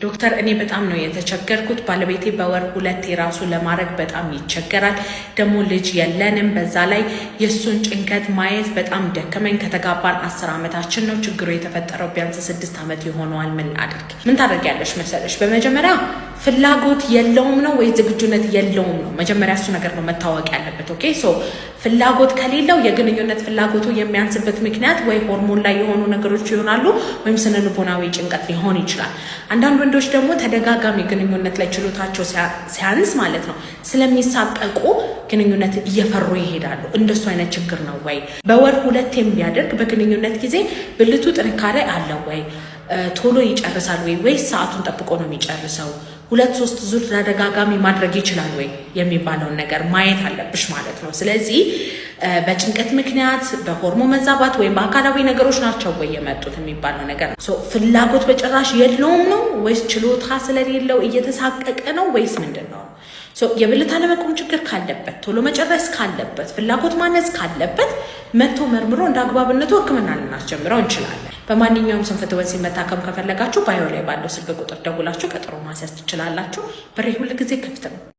ዶክተር እኔ በጣም ነው የተቸገርኩት። ባለቤቴ በወር 2 ራሱ ለማድረግ በጣም ይቸገራል። ደግሞ ልጅ የለንም። በዛ ላይ የሱን ጭንቀት ማየት በጣም ደከመኝ። ከተጋባን 10 ዓመታችን ነው። ችግሩ የተፈጠረው ቢያንስ 6 ዓመት ይሆነዋል። ምን አድርግ? ምን ታደርጊያለሽ መሰለሽ? በመጀመሪያ ፍላጎት የለውም ነው ወይ ዝግጁነት የለውም ነው? መጀመሪያ እሱ ነገር ነው መታወቅ ያለበት። ኦኬ ሶ ፍላጎት ከሌለው የግንኙነት ፍላጎቱ የሚያንስበት ምክንያት ወይ ሆርሞን ላይ የሆኑ ነገሮች ይሆናሉ ወይም ስነ ልቦናዊ ጭንቀት ሊሆን ይችላል። አንዳንድ ወንዶች ደግሞ ተደጋጋሚ ግንኙነት ላይ ችሎታቸው ሲያንስ ማለት ነው ስለሚሳቀቁ ግንኙነት እየፈሩ ይሄዳሉ። እንደሱ አይነት ችግር ነው ወይ? በወር 2 የሚያደርግ በግንኙነት ጊዜ ብልቱ ጥንካሬ አለው ወይ? ቶሎ ይጨርሳል ወይ? ወይስ ሰዓቱን ጠብቆ ነው የሚጨርሰው? 2-3 ዙር ተደጋጋሚ ማድረግ ይችላል ወይ የሚባለውን ነገር ማየት አለብሽ ማለት ነው። ስለዚህ በጭንቀት ምክንያት በሆርሞን መዛባት ወይም በአካላዊ ነገሮች ናቸው ወይ የመጡት የሚባለው ነገር ነው። ፍላጎት በጭራሽ የለውም ነው ወይስ ችሎታ ስለሌለው እየተሳቀቀ ነው ወይስ ምንድን ነው? የብልት አለመቆም ችግር ካለበት፣ ቶሎ መጨረስ ካለበት፣ ፍላጎት ማነስ ካለበት መቶ መርምሮ እንደ አግባብነቱ ሕክምና ልናስጀምረው እንችላለን። በማንኛውም ስንፈተ ወሲብ መታከም ከፈለጋችሁ ባዮ ላይ ባለው ስልክ ቁጥር ደውላችሁ ቀጠሮ ማስያዝ ትችላላችሁ። በሬ ሁልጊዜ ክፍት ነው።